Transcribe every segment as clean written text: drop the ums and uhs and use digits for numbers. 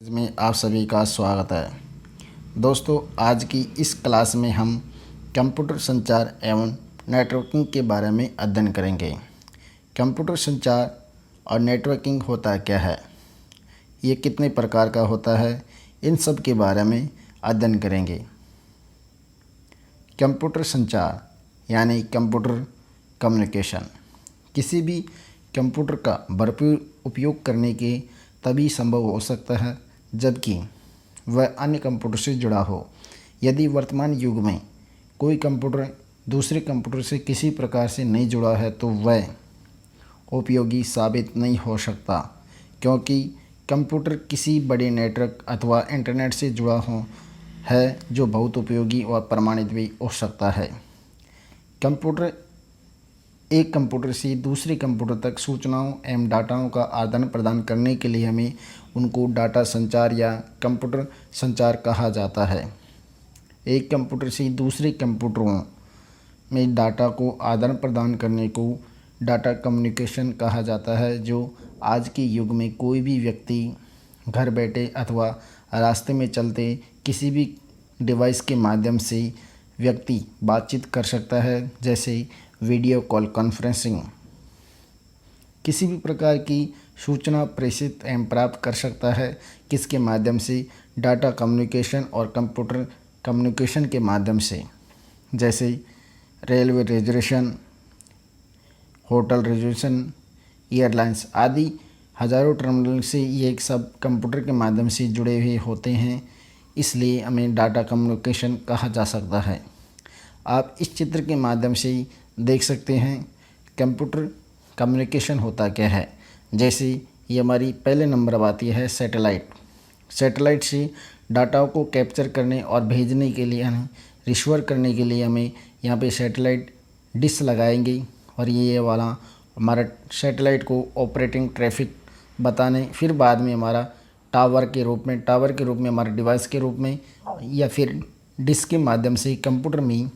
में आप सभी का स्वागत है। दोस्तों, आज की इस क्लास में हम कंप्यूटर संचार एवं नेटवर्किंग के बारे में अध्ययन करेंगे। कंप्यूटर संचार और नेटवर्किंग होता क्या है, ये कितने प्रकार का होता है, इन सब के बारे में अध्ययन करेंगे। कंप्यूटर संचार यानी कंप्यूटर कम्युनिकेशन किसी भी कंप्यूटर का भरपूर उपयोग करने के तभी संभव हो सकता है जबकि वह अन्य कंप्यूटर से जुड़ा हो। यदि वर्तमान युग में कोई कंप्यूटर दूसरे कंप्यूटर से किसी प्रकार से नहीं जुड़ा है तो वह उपयोगी साबित नहीं हो सकता, क्योंकि कंप्यूटर किसी बड़े नेटवर्क अथवा इंटरनेट से जुड़ा हो है जो बहुत उपयोगी और प्रमाणित भी हो सकता है। एक कंप्यूटर से दूसरे कंप्यूटर तक सूचनाओं एवं डाटाओं का आदान प्रदान करने के लिए हमें उनको डाटा संचार या कंप्यूटर संचार कहा जाता है। एक कंप्यूटर से दूसरे कंप्यूटरों में डाटा को आदान प्रदान करने को डाटा कम्युनिकेशन कहा जाता है, जो आज के युग में कोई भी व्यक्ति घर बैठे अथवा रास्ते में चलते किसी भी डिवाइस के माध्यम से व्यक्ति बातचीत कर सकता है, जैसे वीडियो कॉल कॉन्फ्रेंसिंग। किसी भी प्रकार की सूचना प्रेषित एवं प्राप्त कर सकता है, किसके माध्यम से डाटा कम्युनिकेशन और कंप्यूटर कम्युनिकेशन के माध्यम से, जैसे railway reservation, hotel reservation, airlines आदि हज़ारों टर्मिनल से ये सब कंप्यूटर के माध्यम से जुड़े हुए होते हैं, इसलिए हमें डाटा कम्युनिकेशन कहा जा सकता है। आप इस चित्र के माध्यम से देख सकते हैं कंप्यूटर कम्युनिकेशन होता क्या है। जैसे ये हमारी पहले नंबर अब आती है सैटेलाइट। सैटेलाइट से डाटा को कैप्चर करने और भेजने के लिए रिसीवर करने के लिए हमें यहाँ पे सैटेलाइट डिश लगाएंगे और ये वाला हमारा सैटेलाइट को ऑपरेटिंग ट्रैफिक बताने, फिर बाद में हमारा टावर के रूप में हमारे डिवाइस के रूप में या फिर डिश के माध्यम से कंप्यूटर में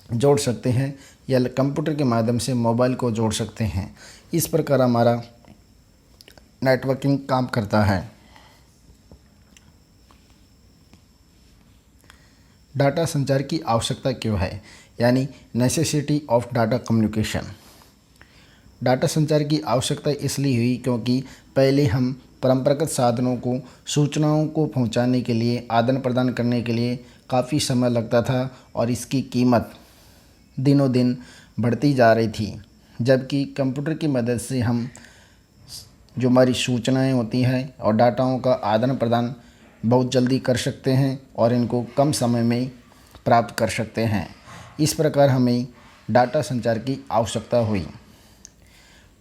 जोड़ सकते हैं या कंप्यूटर के माध्यम से मोबाइल को जोड़ सकते हैं। इस प्रकार हमारा नेटवर्किंग काम करता है। डाटा संचार की आवश्यकता क्यों है, यानी necessity of data communication. Data संचार की आवश्यकता इसलिए हुई क्योंकि पहले हम परंपरागत साधनों को सूचनाओं को पहुंचाने के लिए, आदान प्रदान करने के लिए काफ़ी समय लगता था और इसकी कीमत दिनों दिन बढ़ती जा रही थी। जबकि कंप्यूटर की मदद से हम जो हमारी सूचनाएं होती हैं और डाटाओं का आदान प्रदान बहुत जल्दी कर सकते हैं और इनको कम समय में प्राप्त कर सकते हैं। इस प्रकार हमें डाटा संचार की आवश्यकता हुई।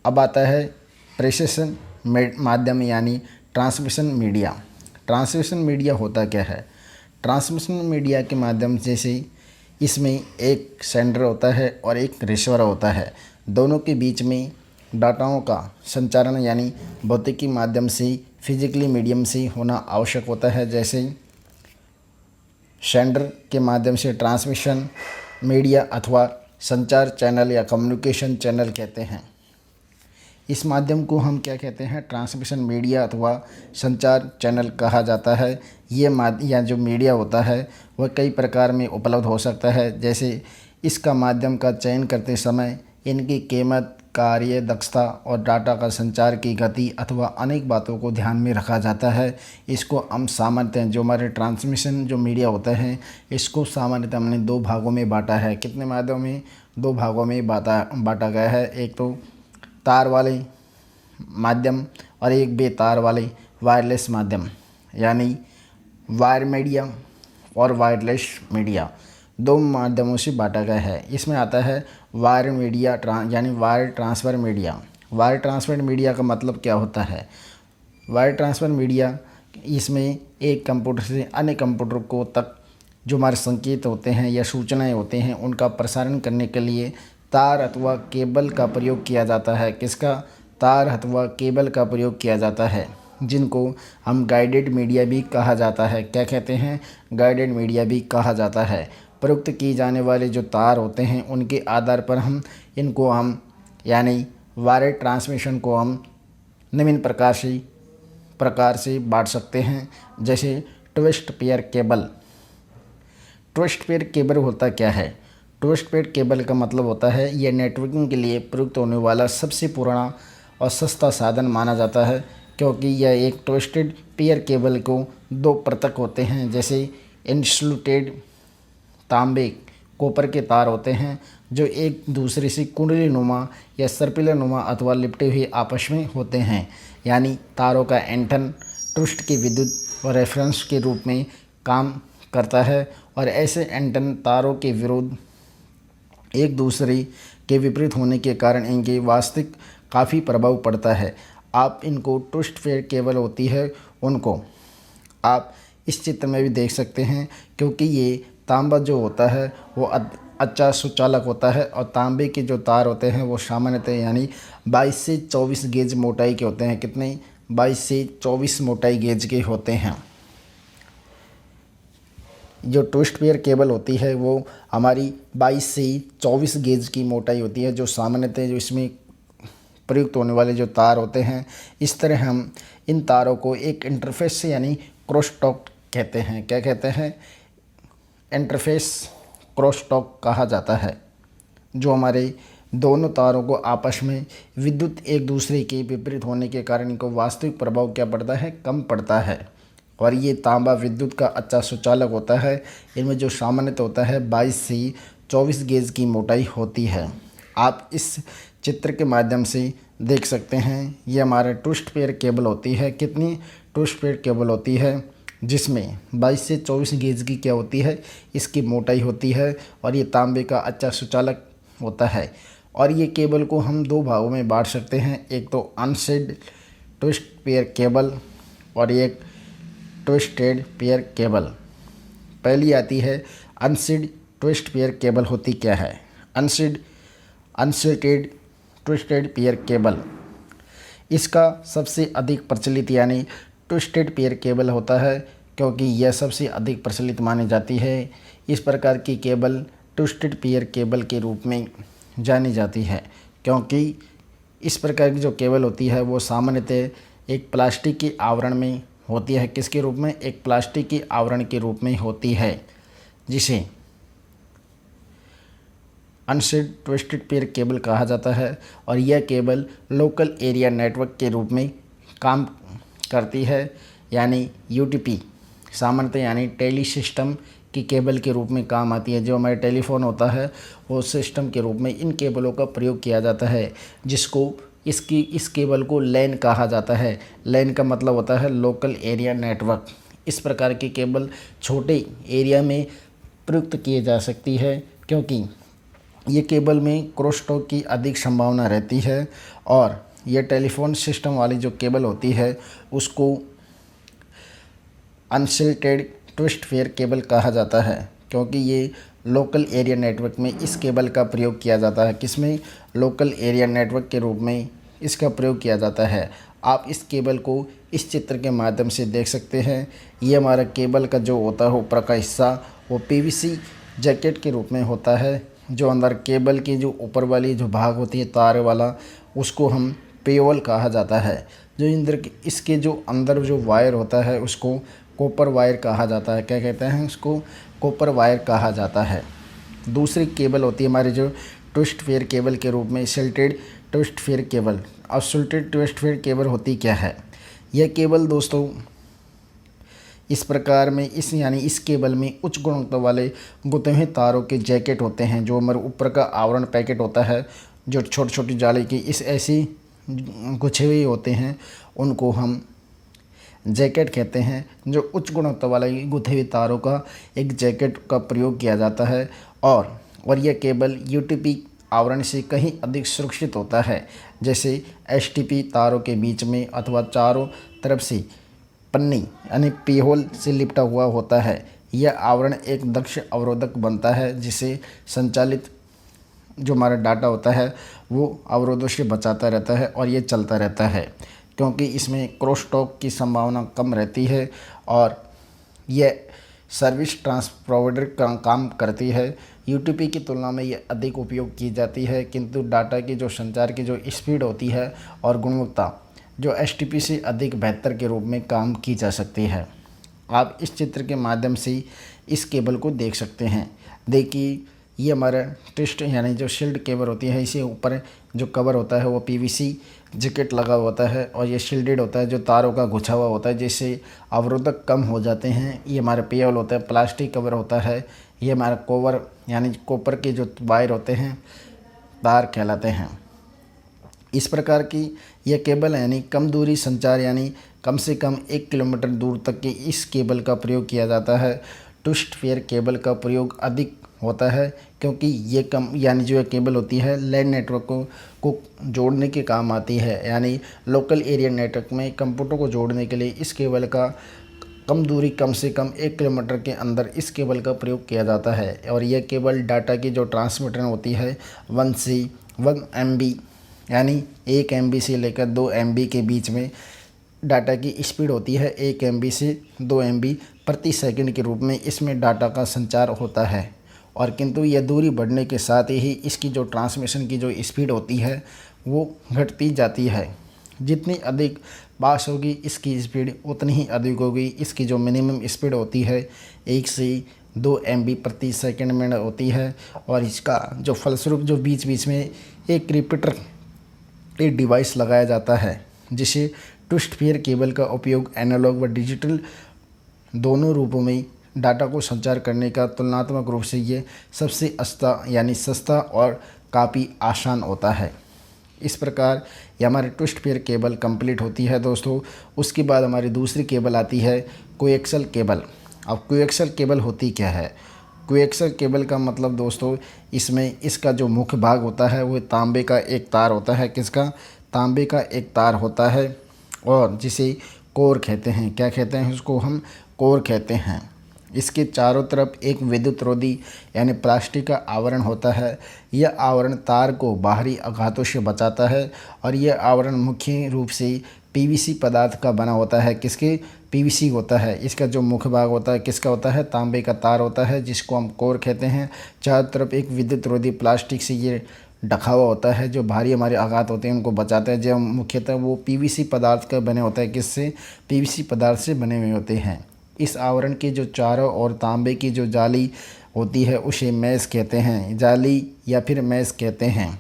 अब आता है प्रेषण माध्यम यानी ट्रांसमिशन मीडिया। ट्रांसमिशन मीडिया होता क्या है। ट्रांसमिशन मीडिया के माध्यम से इसमें एक सेंडर होता है और एक रिसीवर होता है। दोनों के बीच में डाटाओं का संचारण यानी भौतिकी माध्यम से, फिजिकली मीडियम से होना आवश्यक होता है। जैसे सेंडर के माध्यम से ट्रांसमिशन मीडिया अथवा संचार चैनल या कम्युनिकेशन चैनल कहते हैं। इस माध्यम को हम क्या कहते हैं, ट्रांसमिशन मीडिया अथवा संचार चैनल कहा जाता है। ये या जो मीडिया होता है वह कई प्रकार में उपलब्ध हो सकता है। जैसे इसका माध्यम का चयन करते समय इनकी कीमत, कार्य दक्षता और डाटा का संचार की गति अथवा अनेक बातों को ध्यान में रखा जाता है। इसको हम सामान्यतः जो हमारे ट्रांसमिशन जो मीडिया होता है इसको सामान्यतः हमने दो भागों में बांटा है। कितने माध्यमों में? दो भागों में बांटा गया है। एक तो तार वाले माध्यम और एक बेतार वाले वायरलेस माध्यम, यानी वायर मीडिया और वायरलेस मीडिया, दो माध्यमों से बांटा गया है। इसमें आता है वायर मीडिया यानी wire transfer media. Wire transfer media का मतलब क्या होता है? वायर ट्रांसफ़र मीडिया इसमें एक कंप्यूटर से अन्य कंप्यूटर को तक जो हमारे संकेत होते हैं या सूचनाएं होते हैं उनका प्रसारण करने के लिए तार अथवा केबल का प्रयोग किया जाता है। किसका? तार अथवा केबल का प्रयोग किया जाता है, जिनको हम गाइडेड मीडिया भी कहा जाता है। क्या कहते हैं? गाइडेड मीडिया भी कहा जाता है। प्रयुक्त किए जाने वाले जो तार होते हैं उनके आधार पर हम यानी वायर ट्रांसमिशन को हम निम्न प्रकार से प्रकार से बांट सकते हैं, जैसे twist pair cable. Twist pair cable होता क्या है? ट्विस्ट पेयर केबल का मतलब होता है यह नेटवर्किंग के लिए प्रयुक्त होने वाला सबसे पुराना और सस्ता साधन माना जाता है, क्योंकि यह एक ट्विस्टेड पेयर केबल को दो पृथक होते हैं, जैसे इंसुलेटेड तांबे कॉपर के तार होते हैं जो एक दूसरे से कुंडली नुमा या सर्पिलर नुमा अथवा लिपटे हुए आपस में होते हैं। यानी तारों का एंटन ट्विस्ट के विद्युत और रेफरेंस के रूप में काम करता है, और ऐसे एंटन तारों के विरोध एक दूसरे के विपरीत होने के कारण इनके वास्तविक काफ़ी प्रभाव पड़ता है। आप इनको ट्विस्ट पेयर केबल होती है उनको आप इस चित्र में भी देख सकते हैं, क्योंकि ये तांबा जो होता है वो अच्छा सुचालक होता है, और तांबे के जो तार होते हैं वो सामान्यतः यानी 22 से 24 गेज मोटाई के होते हैं। कितने? 22 से 24 मोटाई गेज के होते हैं। जो ट्विस्ट पेयर केबल होती है वो हमारी 22 से 24 गेज की मोटाई होती है, जो सामान्यतः जो इसमें प्रयुक्त होने वाले जो तार होते हैं, इस तरह हम इन तारों को एक इंटरफेस से यानी क्रॉसटॉक कहते हैं। क्या कहते हैं? इंटरफेस क्रॉसटॉक कहा जाता है, जो हमारे दोनों तारों को आपस में विद्युत एक दूसरे के विपरीत होने के कारण इनको वास्तविक प्रभाव क्या पड़ता है? कम पड़ता है। और ये तांबा विद्युत का अच्छा सुचालक होता है। इनमें जो सामान्यतः होता है 22 से 24 गेज की मोटाई होती है। आप इस चित्र के माध्यम से देख सकते हैं, ये हमारा ट्विस्ट पेयर केबल होती है। कितनी ट्विस्ट पेयर केबल होती है? जिसमें 22 से 24 गेज की क्या होती है? इसकी मोटाई होती है, और ये तांबे का अच्छा सुचालक होता है। और ये केबल को हम दो भागों में बांट सकते हैं, एक तो अनसेड ट्विस्ट पेयर केबल और एक ट्विस्टेड पेयर केबल। पहली आती है अनसेड ट्विस्ट पेयर केबल। होती क्या है? अनसेटेड ट्विस्टेड पेयर केबल। इसका सबसे अधिक प्रचलित यानी ट्विस्टेड पेयर केबल होता है, क्योंकि यह सबसे अधिक प्रचलित मानी जाती है। इस प्रकार की केबल ट्विस्टेड पेयर केबल के रूप में जानी जाती है, क्योंकि इस प्रकार की जो केबल होती है वो सामान्यतः एक प्लास्टिक के आवरण में होती है। किसके रूप में? एक प्लास्टिक के आवरण के रूप में होती है, जिसे अनसेड ट्विस्टेड पेयर केबल कहा जाता है। और यह केबल लोकल एरिया नेटवर्क के रूप में काम करती है, यानी यूटीपी सामान्यतः यानी टेली सिस्टम की केबल के रूप में काम आती है। जो हमारे टेलीफोन होता है वो सिस्टम के रूप में इन केबलों का प्रयोग किया जाता है, जिसको इस केबल को लैन कहा जाता है। लैन का मतलब होता है लोकल एरिया नेटवर्क। इस प्रकार की केबल छोटे एरिया में प्रयुक्त किए जा सकती है, क्योंकि ये केबल में क्रॉसटॉक की अधिक संभावना रहती है। और यह टेलीफोन सिस्टम वाली जो केबल होती है उसको अनसेटेड ट्विस्ट पेयर केबल कहा जाता है, क्योंकि ये लोकल एरिया नेटवर्क में इस केबल का प्रयोग किया जाता है। किसमें? लोकल एरिया नेटवर्क के रूप में इसका प्रयोग किया जाता है। आप इस केबल को इस चित्र के माध्यम से देख सकते हैं। ये हमारा केबल का जो होता है ऊपर का हिस्सा वो पीवीसी जैकेट के रूप में होता है। जो अंदर केबल की जो ऊपर वाली जो भाग होती है तार वाला, उसको हम पेयोल कहा जाता है। जो इसके जो अंदर जो वायर होता है उसको कॉपर वायर कहा जाता है। क्या कहते हैं? उसको कॉपर वायर कहा जाता है। दूसरी केबल होती है हमारी जो ट्विस्ट पेयर केबल के रूप में सिल्टेड ट्विस्ट पेयर केबल। अब सिल्टेड ट्विस्ट पेयर केबल होती क्या है? यह केबल दोस्तों इस प्रकार में इस केबल में उच्च गुणवत्ता वाले गुथे हुए तारों के जैकेट होते हैं। जो हमारे ऊपर का आवरण पैकेट होता है, जो छोटी छोटी जाली की ऐसी गुच्छे हुए होते हैं, उनको हम जैकेट कहते हैं। जो उच्च गुणवत्ता वाले गुथे हुए तारों का एक जैकेट का प्रयोग किया जाता है। और यह केबल यूटीपी आवरण से कहीं अधिक सुरक्षित होता है, जैसे एसटीपी तारों के बीच में अथवा चारों तरफ से पन्नी यानी पीहोल से लिपटा हुआ होता है। यह आवरण एक दक्ष अवरोधक बनता है, जिसे संचालित जो हमारा डाटा होता है वो अवरोधों से बचाता रहता है, और ये चलता रहता है, क्योंकि इसमें क्रॉसटॉक की संभावना कम रहती है। और यह सर्विस ट्रांसप्रोवाइडर का काम करती है। यूटीपी की तुलना में ये अधिक उपयोग की जाती है, किंतु डाटा की जो संचार की जो स्पीड होती है और गुणवत्ता जो एसटीपी से अधिक बेहतर के रूप में काम की जा सकती है। आप इस चित्र के माध्यम से इस केबल को देख सकते हैं। देखिए ये हमारा ट्विस्ट यानी जो शील्ड केबल होती है, इसे ऊपर जो कवर होता है वो पीवीसी जैकेट लगा होता है और ये शील्डेड होता है, जो तारों का गुच्छा हुआ होता है जिससे अवरोधक कम हो जाते हैं। ये हमारा पेयल होता है, प्लास्टिक कवर होता है। ये हमारा कवर यानी कॉपर के जो वायर होते हैं तार कहलाते हैं। इस प्रकार की यह केबल यानी कम दूरी संचार यानी कम से कम 1 किलोमीटर दूर तक के इस केबल का प्रयोग किया जाता है। ट्विस्ट पेयर केबल का प्रयोग अधिक होता है क्योंकि ये कम यानी जो केबल होती है लैंड नेटवर्क को जोड़ने के काम आती है, यानी लोकल एरिया नेटवर्क में कंप्यूटर को जोड़ने के लिए इस केबल का कम दूरी कम से कम 1 किलोमीटर के अंदर इस केबल का प्रयोग किया जाता है। और यह केबल डाटा की जो ट्रांसमिटर होती है 1 से 1 MB यानी 1 MB से लेकर 2 MB के बीच में डाटा की स्पीड होती है। 1 MB से 2 MB प्रति सेकंड के रूप में इसमें डाटा का संचार होता है। और किंतु यह दूरी बढ़ने के साथ ही इसकी जो ट्रांसमिशन की जो स्पीड होती है वो घटती जाती है। जितनी अधिक पास होगी इसकी स्पीड उतनी ही अधिक होगी। इसकी जो मिनिमम स्पीड होती है 1 से 2 MB प्रति सेकंड में होती है। और इसका जो फलस्वरूप जो बीच बीच में एक रिपीटर एक डिवाइस लगाया जाता है, जिसे ट्विस्ट पेयर केबल का उपयोग एनालॉग व डिजिटल दोनों रूपों में डाटा को संचार करने का तुलनात्मक रूप से ये सबसे सस्ता और काफ़ी आसान होता है। इस प्रकार ये हमारी ट्विस्ट पेयर केबल कंप्लीट होती है दोस्तों। उसके बाद हमारी दूसरी केबल आती है कोएक्सल केबल। अब कोएक्सल केबल होती क्या है? कोएक्सल केबल का मतलब दोस्तों इसमें इसका जो मुख्य भाग होता है वो तांबे का एक तार होता है। किसका? तांबे का एक तार होता है और जिसे कोर कहते हैं। क्या कहते हैं? उसको हम कोर कहते हैं। इसके चारों तरफ एक विद्युत रोधी यानी प्लास्टिक का आवरण होता है। यह आवरण तार को बाहरी आघातों से बचाता है और यह आवरण मुख्य रूप से पीवीसी पदार्थ का बना होता है। किसके? पीवीसी होता है। इसका जो मुख्य भाग होता है किसका होता है? तांबे का तार होता है, जिसको हम कोर कहते हैं। चारों तरफ एक विद्युत रोधी प्लास्टिक से ये ढका हुआ होता है, जो भारी हमारे आघात होते हैं उनको बचाता है। जो मुख्यतः वो पीवीसी पदार्थ का बने होता है। किससे? पीवीसी पदार्थ से बने हुए होते हैं। इस आवरण के जो चारों ओर तांबे की जो जाली होती है उसे मैश कहते हैं, जाली या फिर मैश कहते हैं।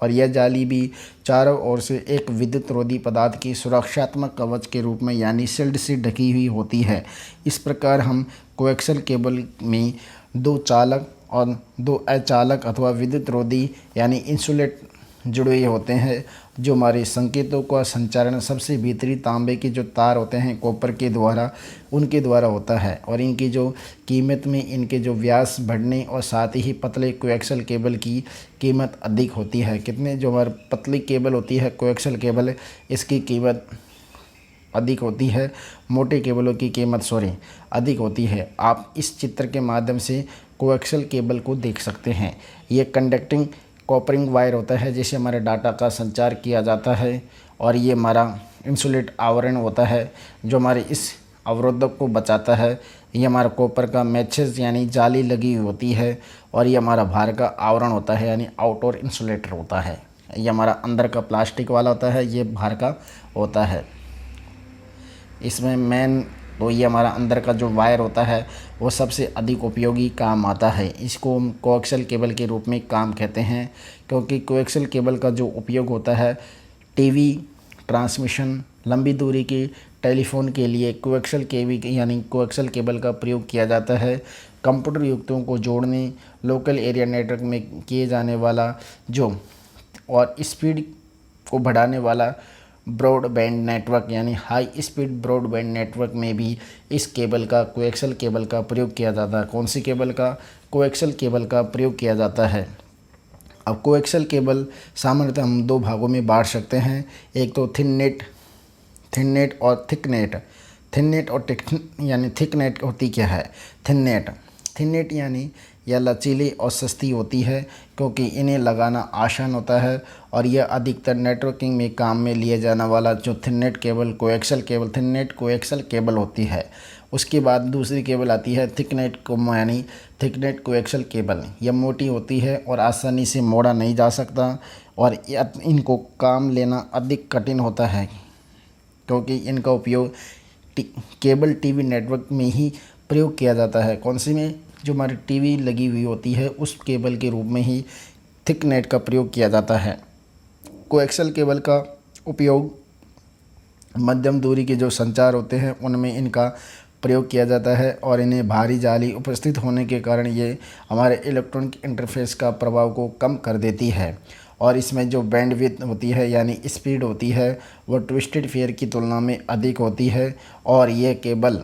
और यह जाली भी चारों ओर से एक विद्युत रोधी पदार्थ की सुरक्षात्मक कवच के रूप में यानी शील्ड से ढकी हुई होती है। इस प्रकार हम कोएक्सल केबल में 2 चालक और 2 अचालक अथवा विद्युत रोधी यानी इंसुलेट जुड़े हुए होते हैं, जो हमारे संकेतों का संचारण सबसे भीतरी तांबे के जो तार होते हैं कॉपर के द्वारा उनके द्वारा होता है। और इनकी जो कीमत में इनके जो व्यास बढ़ने और साथ ही पतले कोएक्सल केबल की कीमत अधिक होती है। कितने? जो हमारी पतली केबल होती है कोएक्सल केबल, इसकी कीमत अधिक होती है। मोटे केबलों की कीमत अधिक होती है। आप इस चित्र के माध्यम से कोएक्सल केबल को देख सकते हैं। ये कंडक्टिंग कॉपरिंग वायर होता है जिससे हमारे डाटा का संचार किया जाता है। और ये हमारा इंसुलेट आवरण होता है जो हमारे इस अवरोधक को बचाता है। ये हमारा कॉपर का मैचेस यानी जाली लगी हुई होती है। और ये हमारा बाहर का आवरण होता है यानी आउटडोर इंसुलेटर होता है। ये हमारा अंदर का प्लास्टिक वाला होता है, ये बाहर का होता है। इसमें मेन तो ये हमारा अंदर का जो वायर होता है वो सबसे अधिक उपयोगी काम आता है। इसको हम कोएक्सल केबल के रूप में काम कहते हैं, क्योंकि कोएक्सल केबल का जो उपयोग होता है टीवी ट्रांसमिशन, लंबी दूरी के टेलीफोन के लिए कोएक्सल केबल यानी कोएक्सल केबल का प्रयोग किया जाता है। कंप्यूटर युक्तों को जोड़ने, लोकल एरिया नेटवर्क में किए जाने वाला जो और स्पीड को बढ़ाने वाला ब्रॉडबैंड नेटवर्क यानी हाई स्पीड ब्रॉडबैंड नेटवर्क में भी इस केबल का कोएक्सल केबल का प्रयोग किया जाता है। कौन सी केबल का? कोएक्सल केबल का प्रयोग किया जाता है। अब कोएक्सल केबल सामान्यतः हम 2 भागों में बांट सकते हैं। एक तो थिन नेट और थिक नेट। थिन नेट और थिक नेट होती क्या है? थिन नेट यानी यह लचीली और सस्ती होती है क्योंकि इन्हें लगाना आसान होता है। और यह अधिकतर नेटवर्किंग में काम में लिए जाने वाला जो थिन नेट कोएक्सल केबल होती है। उसके बाद दूसरी केबल आती है थिक नेट कोएक्सल केबल। यह मोटी होती है और आसानी से मोड़ा नहीं जा सकता और इनको काम लेना अधिक कठिन होता है। क्योंकि इनका उपयोग केबल टीवी नेटवर्क में ही प्रयोग किया जाता है। कौन सी में? जो हमारी टीवी लगी हुई होती है उस केबल के रूप में ही थिक नेट का प्रयोग किया जाता है। कोएक्सियल केबल का उपयोग मध्यम दूरी के जो संचार होते हैं उनमें इनका प्रयोग किया जाता है और इन्हें भारी जाली उपस्थित होने के कारण ये हमारे इलेक्ट्रॉनिक इंटरफेस का प्रभाव को कम कर देती है और इसमें जो बैंडविड्थ होती है यानी स्पीड होती है वो ट्विस्टेड फेयर की तुलना में अधिक होती है और ये केबल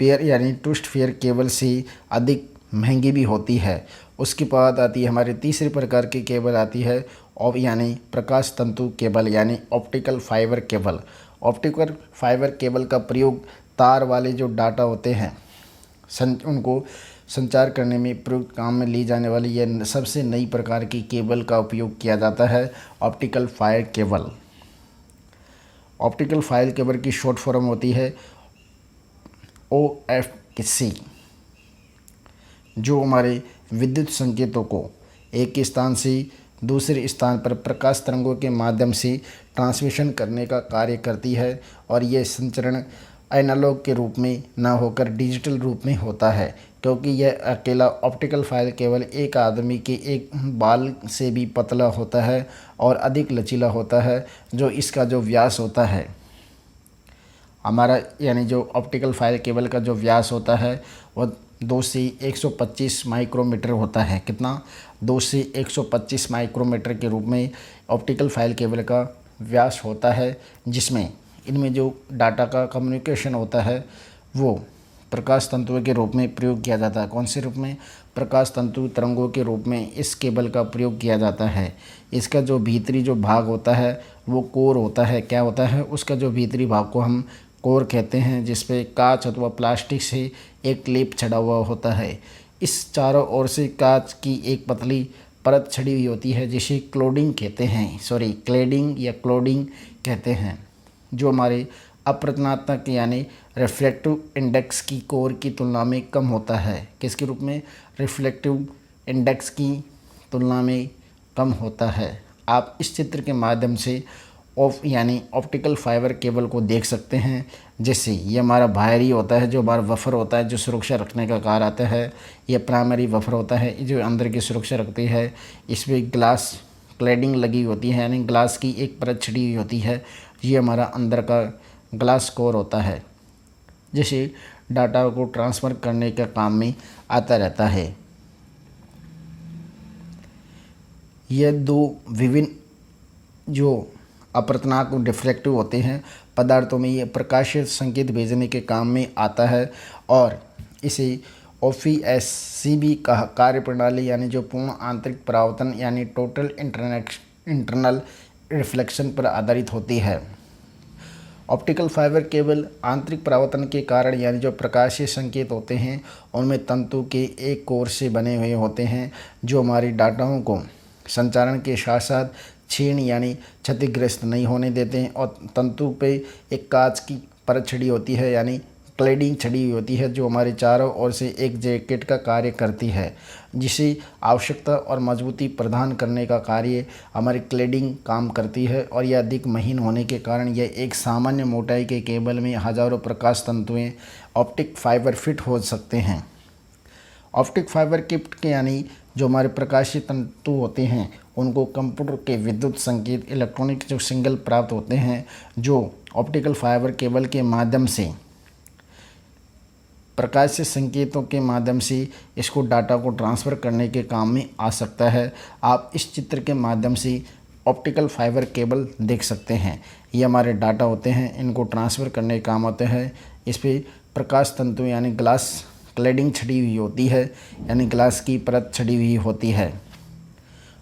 पेयर यानी ट्विस्ट फेयर केबल से अधिक महंगी भी होती है। उसके बाद आती है हमारे तीसरे प्रकार की केबल आती है यानी प्रकाश तंतु केबल यानी optical fibre cable. Optical fibre cable का प्रयोग तार वाले जो डाटा होते हैं उनको संचार करने में प्रयुक्त काम में ली जाने वाली यह सबसे नई प्रकार की केबल का उपयोग किया जाता है optical fibre cable. Optical fibre cable की शॉर्ट फॉर्म होती है OFC, जो हमारे विद्युत संकेतों को एक स्थान से दूसरे स्थान पर प्रकाश तरंगों के माध्यम से ट्रांसमिशन करने का कार्य करती है और यह संचरण एनालॉग के रूप में ना होकर डिजिटल रूप में होता है, क्योंकि यह अकेला ऑप्टिकल फाइबर केबल एक आदमी के एक बाल से भी पतला होता है और अधिक लचीला होता है। जो इसका जो व्यास होता है हमारा यानी जो ऑप्टिकल फाइबर केबल का जो व्यास होता है वह 2 से 125 माइक्रोमीटर होता है। कितना? 2 से 125 माइक्रोमीटर के रूप में ऑप्टिकल फाइबर केबल का व्यास होता है, जिसमें इनमें जो डाटा का कम्युनिकेशन होता है वो प्रकाश तंतुओं के रूप में प्रयोग किया जाता है। कौन से रूप में? प्रकाश तंतु तरंगों के रूप में इस केबल का प्रयोग किया जाता है। इसका जो भीतरी जो भाग होता है वो कोर होता है। क्या होता है? उसका जो भीतरी भाग को हम कोर कहते हैं, जिस पे कांच अथवा प्लास्टिक से एक लेप चढ़ा हुआ होता है। इस चारों ओर से कांच की एक पतली परत छड़ी हुई होती है जिसे क्लैडिंग या क्लोडिंग कहते हैं, जो हमारे अपवर्तनात्मक यानी रिफ्लेक्टिव इंडेक्स की कोर की तुलना में कम होता है। किसके रूप में? रिफ्लेक्टिव इंडेक्स की तुलना में कम होता है। आप इस चित्र के माध्यम से यानी ऑप्टिकल फाइबर केबल को देख सकते हैं। जैसे ये हमारा बाहरी होता है, जो हमारा वफर होता है जो सुरक्षा रखने का कार्य आता है। ये प्राइमरी वफर होता है जो अंदर की सुरक्षा रखती है। इसमें ग्लास क्लैडिंग लगी होती है यानी ग्लास की एक परत छिड़ी हुई होती है। ये हमारा अंदर का ग्लास कोर होता है, जिसे डाटा को ट्रांसफ़र करने के काम में आता रहता है। ये दो विभिन्न जो अपवर्तनाक डिफ्रैक्टिव होते हैं पदार्थों में ये प्रकाशीय संकेत भेजने के काम में आता है और इसे OFC का कार्य प्रणाली यानी जो पूर्ण आंतरिक परावर्तन यानी टोटल इंटरनल रिफ्लेक्शन पर आधारित होती है। ऑप्टिकल फाइबर केबल आंतरिक परावर्तन के कारण यानी जो प्रकाशीय संकेत होते हैं उनमें तंतु के एक कोर से बने हुए होते हैं, जो हमारी डाटाओं को संचारण के साथ साथ छीण यानी क्षतिग्रस्त नहीं होने देते हैं। और तंतु पे एक कांच की परत छड़ी होती है यानी क्लैडिंग छड़ी हुई होती है, जो हमारे चारों ओर से एक जैकेट का कार्य करती है, जिसे आवश्यकता और मजबूती प्रदान करने का कार्य हमारी क्लैडिंग काम करती है। और यह अधिक महीन होने के कारण यह एक सामान्य मोटाई के केबल में हजारों प्रकाश तंतुएं ऑप्टिक फाइबर फिट हो सकते हैं। ऑप्टिक फाइबर किट के यानी जो हमारे प्रकाशीय तंतु होते हैं उनको कंप्यूटर के विद्युत संकेत इलेक्ट्रॉनिक जो सिग्नल प्राप्त होते हैं, जो ऑप्टिकल फाइबर केबल के माध्यम से प्रकाशीय संकेतों के माध्यम से इसको डाटा को ट्रांसफ़र करने के काम में आ सकता है। आप इस चित्र के माध्यम से ऑप्टिकल फाइबर केबल देख सकते हैं। ये हमारे डाटा होते हैं, इनको ट्रांसफ़र करने के काम आते हैं। इस पर प्रकाश तंतु यानी ग्लास क्लैडिंग छड़ी हुई होती है यानी ग्लास की परत छड़ी हुई होती है।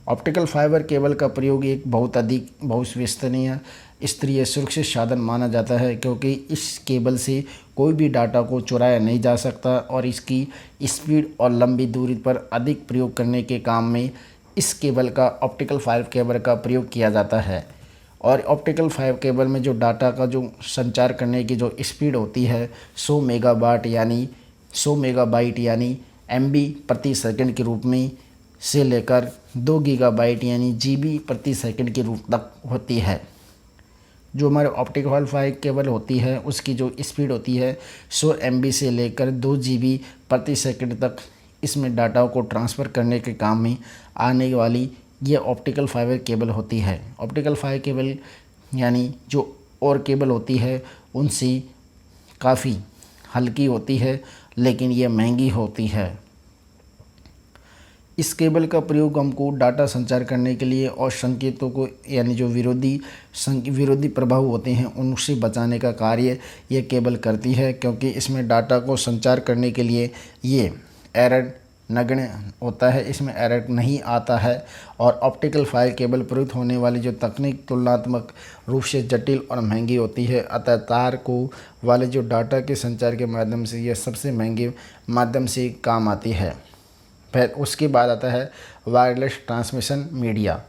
ऑप्टिकल फाइबर केबल का प्रयोग एक बहुत विश्वसनीय स्तरीय सुरक्षित साधन माना जाता है, क्योंकि इस केबल से कोई भी डाटा को चुराया नहीं जा सकता और इसकी स्पीड और लंबी दूरी पर अधिक प्रयोग करने के काम में इस केबल का ऑप्टिकल फाइबर केबल का प्रयोग किया जाता है। और ऑप्टिकल फाइबर केबल में जो डाटा का जो संचार करने की जो स्पीड होती है 100 मेगाबाइट यानी MB प्रति सेकंड के रूप में से लेकर 2 गीगाबाइट यानी GB प्रति सेकंड के रूप तक होती है। जो हमारे ऑप्टिकल फाइबर केबल होती है उसकी जो स्पीड होती है 100 MB से लेकर 2 GB प्रति सेकंड तक इसमें डाटा को ट्रांसफ़र करने के काम में आने वाली ये ऑप्टिकल फाइबर केबल होती है। ऑप्टिकल फाइबर केबल यानी जो और केबल होती है उनसे काफ़ी हल्की होती है, लेकिन ये महंगी होती है। इस केबल का प्रयोग हमको डाटा संचार करने के लिए और संकेतों को यानी जो विरोधी प्रभाव होते हैं उनसे बचाने का कार्य ये केबल करती है, क्योंकि इसमें डाटा को संचार करने के लिए ये एरर नगण्य होता है, इसमें एरर नहीं आता है। और ऑप्टिकल फाइबर केबल प्रयुक्त होने वाली जो तकनीक तुलनात्मक रूप से जटिल और महंगी होती है, अतः तार को वाले जो डाटा के संचार के माध्यम से यह सबसे महंगे माध्यम से काम आती है। फिर उसके बाद आता है वायरलेस ट्रांसमिशन मीडिया।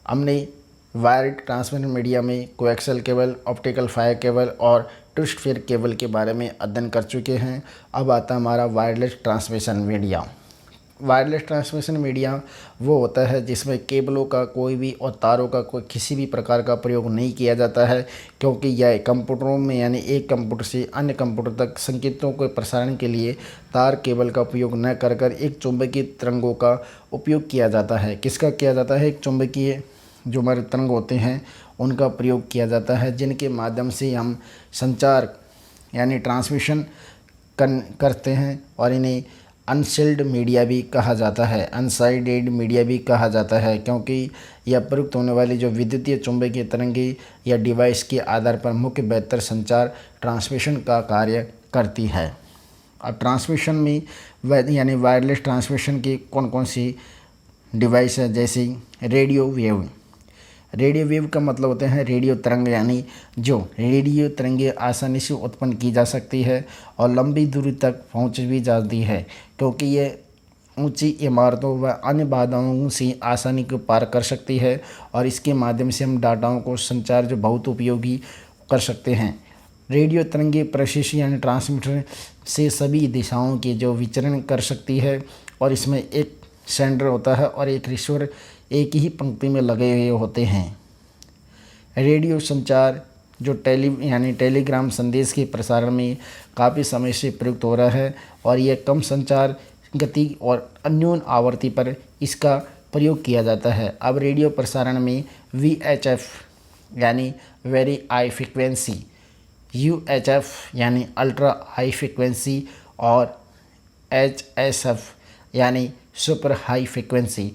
हमने वायर्ड ट्रांसमिशन मीडिया में coaxial cable, optical fibre cable और ट्विस्ट फेयर केबल के बारे में अध्ययन कर चुके हैं। अब आता है हमारा wireless transmission media. Wireless transmission media वो होता है जिसमें केबलों का कोई भी और तारों का कोई किसी भी प्रकार का प्रयोग नहीं किया जाता है, क्योंकि यह कंप्यूटरों में यानी एक कंप्यूटर से अन्य कंप्यूटर तक संकेतों के प्रसारण के लिए तार केबल का उपयोग न कर कर एक चुंबकीय तरंगों का उपयोग किया जाता है। किसका किया जाता है? एक चुंबकीय जो हमारे तरंग होते हैं उनका प्रयोग किया जाता है, जिनके माध्यम से हम संचार यानी ट्रांसमिशन करते हैं। और इन्हें अनशील्ड मीडिया भी कहा जाता है, अनसाइडेड मीडिया भी कहा जाता है, क्योंकि यह प्रयुक्त होने वाली जो विद्युतीय चुंबकीय तरंगें या डिवाइस के आधार पर मुख्य बेहतर संचार ट्रांसमिशन का कार्य करती है। अब ट्रांसमिशन में यानी वायरलेस ट्रांसमिशन की कौन कौन सी डिवाइस है, जैसे रेडियो वेव। रेडियो वेव का मतलब होते हैं रेडियो तरंग, यानी जो रेडियो तरंगें आसानी से उत्पन्न की जा सकती है और लंबी दूरी तक पहुंच भी जाती है, क्योंकि ये ऊंची इमारतों व अन्य बाधाओं से आसानी को पार कर सकती है। और इसके माध्यम से हम डाटाओं को संचार जो बहुत उपयोगी कर सकते हैं। रेडियो तरंगें प्रशिक्षण यानी ट्रांसमीटर से सभी दिशाओं के जो विचरण कर सकती है, और इसमें एक सेंडर होता है और एक रिसीवर एक ही पंक्ति में लगे हुए होते हैं। रेडियो संचार जो टेलीग्राम संदेश के प्रसारण में काफ़ी समय से प्रयुक्त हो रहा है, और यह कम संचार गति और अन्यून आवृत्ति पर इसका प्रयोग किया जाता है। अब रेडियो प्रसारण में VHF यानी वेरी हाई फ्रिक्वेंसी, UHF यानी अल्ट्रा हाई फ्रिक्वेंसी और HSF यानी सुपर हाई फ्रिक्वेंसी,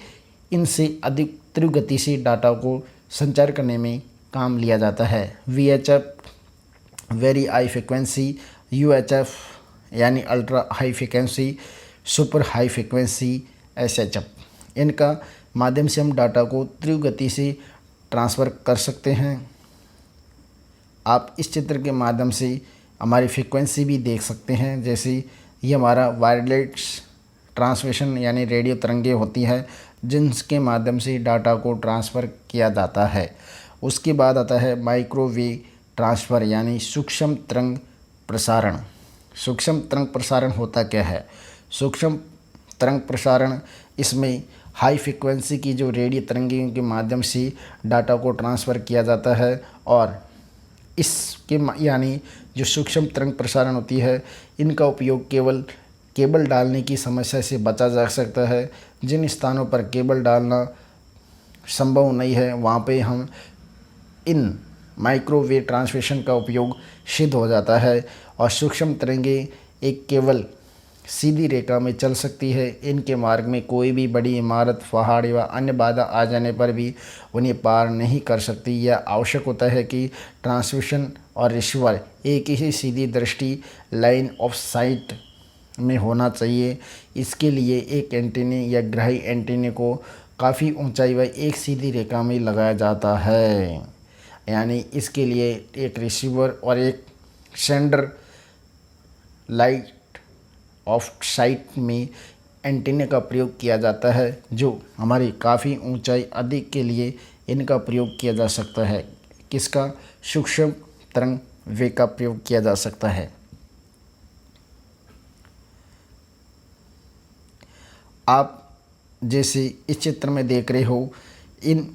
इनसे अधिक तीव्र गति से डाटा को संचार करने में काम लिया जाता है। VHF very high frequency, UHF यानी ultra high frequency, super high frequency, SHF, इनका माध्यम से हम डाटा को तीव्र गति से ट्रांसफ़र कर सकते हैं। आप इस चित्र के माध्यम से हमारी फ्रिक्वेंसी भी देख सकते हैं। जैसे ये हमारा वायरलेस ट्रांसमिशन यानी रेडियो तरंगें होती है जिनके माध्यम से डाटा को ट्रांसफ़र किया जाता है। उसके बाद आता है माइक्रोवेव ट्रांसफ़र यानी सूक्ष्म तरंग प्रसारण। सूक्ष्म तरंग प्रसारण होता क्या है? सूक्ष्म तरंग प्रसारण, इसमें हाई फ्रिक्वेंसी की जो रेडियो तरंगों के माध्यम से डाटा को ट्रांसफ़र किया जाता है, और इसके यानी जो सूक्ष्म तरंग प्रसारण होती है इनका उपयोग केवल केबल डालने की समस्या से बचा जा सकता है। जिन स्थानों पर केबल डालना संभव नहीं है वहाँ पे हम इन माइक्रोवेव ट्रांसमिशन का उपयोग सिद्ध हो जाता है। और सूक्ष्म तरंगें एक केवल सीधी रेखा में चल सकती है। इनके मार्ग में कोई भी बड़ी इमारत, पहाड़ या अन्य बाधा आ जाने पर भी उन्हें पार नहीं कर सकती। यह आवश्यक होता है कि ट्रांसमिशन और रिसीवर एक ही सीधी दृष्टि लाइन ऑफ साइट में होना चाहिए। इसके लिए एक एंटीने या ग्राही एंटीने को काफ़ी ऊंचाई व एक सीधी रेखा में लगाया जाता है। यानी इसके लिए एक रिसीवर और एक सेंडर लाइट ऑफ साइट में एंटीने का प्रयोग किया जाता है, जो हमारी काफ़ी ऊंचाई अधिक के लिए इनका प्रयोग किया जा सकता है। किसका? सूक्ष्म तरंग वेव का प्रयोग किया जा सकता है। आप जैसे इस चित्र में देख रहे हो, इन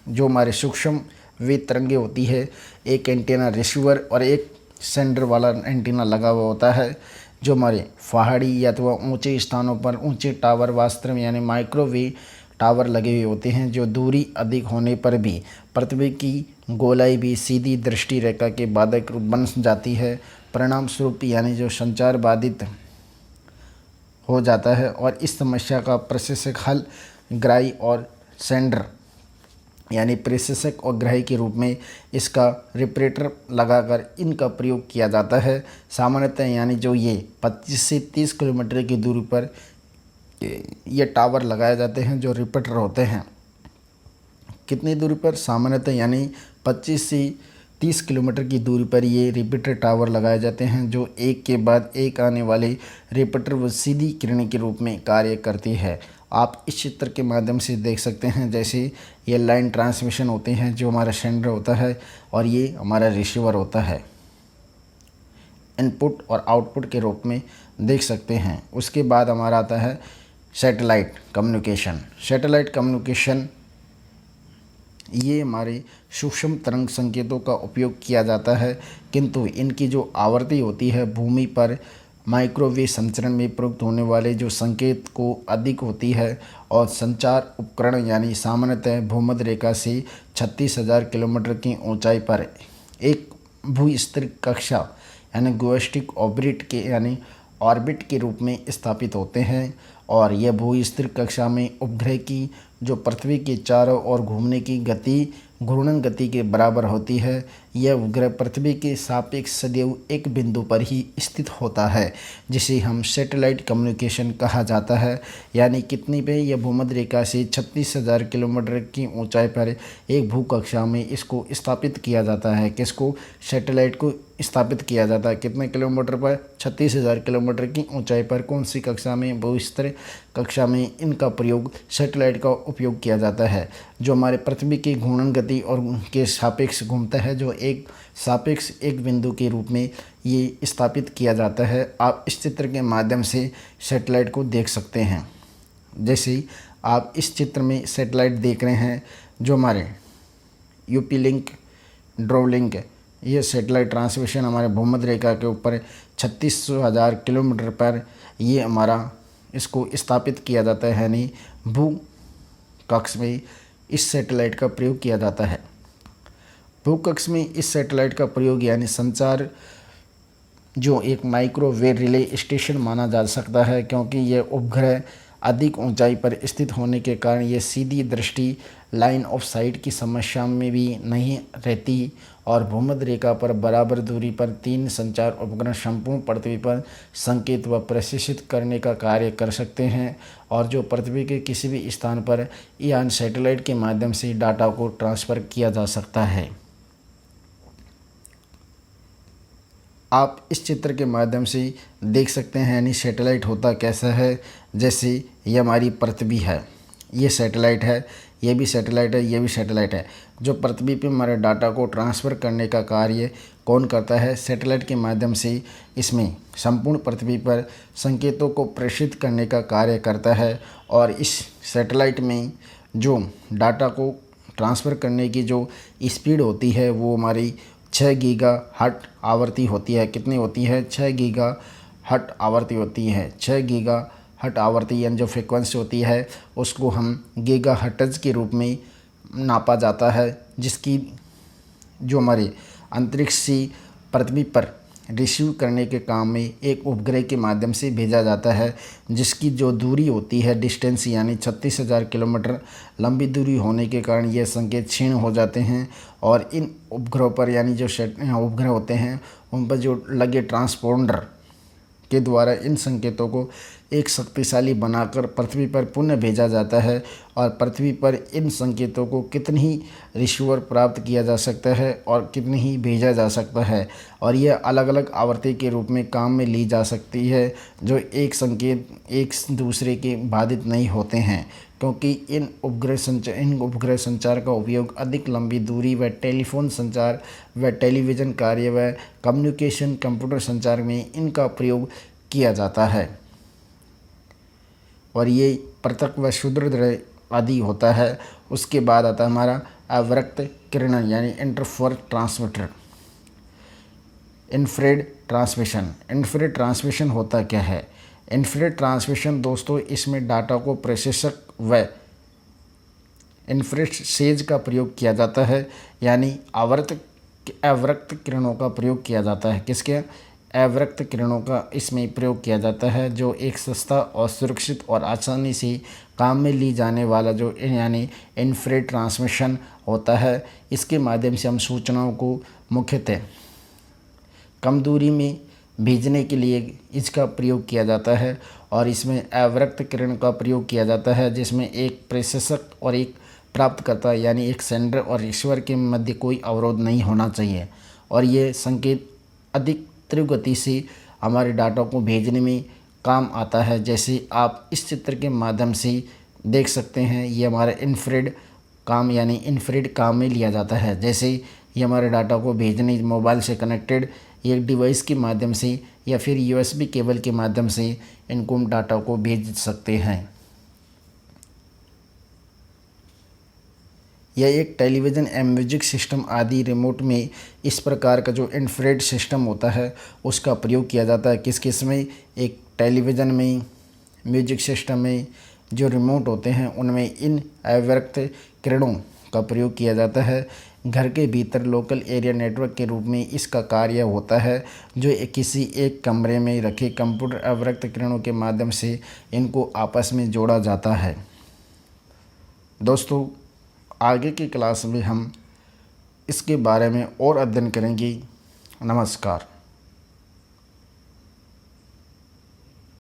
जो हमारे सूक्ष्म वे तरंगे होती है। एक एंटीना रिसीवर और एक सेंडर वाला एंटीना लगा हुआ होता है, जो हमारे पहाड़ी या तो ऊंचे स्थानों पर ऊंचे टावर वास्तव में यानी माइक्रोवेव टावर लगे हुए होते हैं, जो दूरी अधिक होने पर भी पृथ्वी की गोलाई भी सीधी दृष्टि रेखा के बाधक रूप बन जाती है। परिणाम स्वरूप यानी जो संचार बाधित हो जाता है और इस समस्या का प्रशासक हल ग्राही और सेंडर यानी प्रेषक और ग्राही के रूप में इसका रिपरेटर लगाकर इनका प्रयोग किया जाता है। सामान्यतः यानी जो ये 25 से 30 किलोमीटर की दूरी पर ये टावर लगाए जाते हैं, जो रिपरेटर होते हैं। कितनी दूरी पर? सामान्यतः यानी 25 से 30 किलोमीटर की दूरी पर ये रिपीटर टावर लगाए जाते हैं, जो एक के बाद एक आने वाले रिपीटर व सीधी किरण के रूप में कार्य करती है। आप इस चित्र के माध्यम से देख सकते हैं, जैसे ये लाइन ट्रांसमिशन होते हैं, जो हमारा सेंडर होता है और ये हमारा रिसीवर होता है। इनपुट और आउटपुट के रूप में देख सकते हैं। उसके बाद हमारा आता है सैटेलाइट कम्युनिकेशन। सैटेलाइट कम्युनिकेशन ये हमारे सूक्ष्म तरंग संकेतों का उपयोग किया जाता है, किंतु इनकी जो आवृत्ति होती है भूमि पर माइक्रोवेव संचरण में प्रयुक्त होने वाले जो संकेत को अधिक होती है, और संचार उपकरण यानी सामान्यतः भूमध्य रेखा से 36,000 किलोमीटर की ऊंचाई पर एक भूस्थिर कक्षा यानी गोस्टिक ऑर्बिट के यानी ऑर्बिट के रूप में स्थापित होते हैं। और यह भूस्थिर कक्षा में उपग्रह की जो पृथ्वी के चारों ओर घूमने की गति घूर्णन गति के बराबर होती है। यह उपग्रह पृथ्वी के सापेक्ष सदैव एक बिंदु पर ही स्थित होता है, जिसे हम सैटेलाइट कम्युनिकेशन कहा जाता है। यानी कितनी पे? यह भूमध्य रेखा से 36,000 किलोमीटर की ऊंचाई पर एक भू कक्षा में इसको स्थापित किया जाता है। किसको? सैटेलाइट को स्थापित किया जाता है। कितने किलोमीटर पर? 36,000 किलोमीटर की ऊंचाई पर। कौन सी कक्षा में? भूस्थिर कक्षा में इनका प्रयोग सैटेलाइट का उपयोग किया जाता है, जो हमारे पृथ्वी की घूर्णन गति और के सापेक्ष घूमता है, जो एक सापेक्ष एक बिंदु के रूप में ये स्थापित किया जाता है। आप इस चित्र के माध्यम से सैटेलाइट को देख सकते हैं। जैसे आप इस चित्र में सैटेलाइट देख रहे हैं, जो हमारे यूपी लिंक, ड्रो लिंक, ये सैटेलाइट ट्रांसमिशन हमारे भूमध्य रेखा के ऊपर 36,000 किलोमीटर पर ये हमारा इसको स्थापित किया जाता है, यानी भू कक्ष में इस सैटेलाइट का प्रयोग किया जाता है। भू कक्ष में इस सैटेलाइट का प्रयोग यानी संचार जो एक माइक्रोवेव रिले स्टेशन माना जा सकता है, क्योंकि यह उपग्रह अधिक ऊंचाई पर स्थित होने के कारण ये सीधी दृष्टि लाइन ऑफ साइट की समस्या में भी नहीं रहती, और भूमध्य रेखा पर बराबर दूरी पर 3 संचार उपकरण संपूर्ण पृथ्वी पर संकेत व प्रशिक्षित करने का कार्य कर सकते हैं, और जो पृथ्वी के किसी भी स्थान पर या सैटेलाइट के माध्यम से डाटा को ट्रांसफ़र किया जा सकता है। आप इस चित्र के माध्यम से देख सकते हैं, यानी सैटेलाइट होता कैसा है। जैसे ये हमारी पृथ्वी है, ये सैटेलाइट है, ये भी सैटेलाइट है, ये भी सैटेलाइट है। जो पृथ्वी पे हमारे डाटा को ट्रांसफ़र करने का कार्य कौन करता है? सैटेलाइट के माध्यम से इसमें संपूर्ण पृथ्वी पर संकेतों को प्रेषित करने का कार्य करता है। और इस सैटेलाइट में जो डाटा को ट्रांसफ़र करने की जो स्पीड होती है वो हमारी 6 गीगाहर्ट्ज़ आवृत्ति होती है। कितनी होती है? 6 गीगाहर्ट्ज़ आवृत्ति होती है। 6 गीगाहर्ट्ज़ आवृत्ति यानी जो फ्रिक्वेंसी होती है उसको हम गीगाहर्ट्ज़ के रूप में नापा जाता है, जिसकी जो हमारे अंतरिक्ष से पृथ्वी पर रिसीव करने के काम में एक उपग्रह के माध्यम से भेजा जाता है, जिसकी जो दूरी होती है डिस्टेंस यानी 36,000 किलोमीटर लंबी दूरी होने के कारण ये संकेत क्षीण हो जाते हैं। और इन उपग्रहों पर यानी जो उपग्रह होते हैं उन पर जो लगे ट्रांसपोंडर के द्वारा इन संकेतों को एक शक्तिशाली बनाकर पृथ्वी पर पुनः भेजा जाता है। और पृथ्वी पर इन संकेतों को कितनी ही रिसीवर प्राप्त किया जा सकता है और कितनी ही भेजा जा सकता है, और यह अलग अलग आवृत्ति के रूप में काम में ली जा सकती है, जो एक संकेत एक दूसरे के बाधित नहीं होते हैं, क्योंकि इन उपग्रह संचार का उपयोग अधिक लंबी दूरी व टेलीफोन संचार व टेलीविज़न कार्य व कम्युनिकेशन कंप्यूटर संचार में इनका प्रयोग किया जाता है। और ये पृथक व क्षुद्र आदि होता है। उसके बाद आता है हमारा अवरक्त किरण यानी infrared transmitter. Infrared transmission, infrared transmission होता क्या है? इंफ्रारेड ट्रांसमिशन दोस्तों, इसमें डाटा को प्रेषक व इंफ्रारेड सेज का प्रयोग किया जाता है, यानी अवरक्त किरणों का प्रयोग किया जाता है। किसके? अवरक्त किरणों का इसमें प्रयोग किया जाता है, जो एक सस्ता और सुरक्षित और आसानी से काम में ली जाने वाला जो यानी इंफ्रारेड ट्रांसमिशन होता है। इसके माध्यम से हम सूचनाओं को मुख्यतः कम दूरी में भेजने के लिए इसका प्रयोग किया जाता है, और इसमें अवरक्त किरण का प्रयोग किया जाता है, जिसमें एक प्रेषक और एक प्राप्तकर्ता यानी एक सेंडर और रिसीवर के मध्य कोई अवरोध नहीं होना चाहिए, और ये संकेत अधिक तीव्र गति से हमारे डाटा को भेजने में काम आता है। जैसे आप इस चित्र के माध्यम से देख सकते हैं, ये हमारा इंफ्रारेड काम यानी इंफ्रारेड काम में लिया जाता है। जैसे ये हमारे डाटा को भेजने मोबाइल से कनेक्टेड एक डिवाइस के माध्यम से या फिर यूएसबी केबल के माध्यम से इनको हम डाटा को भेज सकते हैं। यह एक टेलीविज़न एवं म्यूजिक सिस्टम आदि रिमोट में इस प्रकार का जो इंफ्रारेड सिस्टम होता है उसका प्रयोग किया जाता है। किस किस में? एक टेलीविज़न में, म्यूजिक सिस्टम में, जो रिमोट होते हैं उनमें इन अवरक्त किरणों का प्रयोग किया जाता है। घर के भीतर लोकल एरिया नेटवर्क के रूप में इसका कार्य होता है, जो किसी एक कमरे में रखे कंप्यूटर अवरक्त किरणों के माध्यम से इनको आपस में जोड़ा जाता है। दोस्तों, आगे की क्लास में हम इसके बारे में और अध्ययन करेंगे। नमस्कार।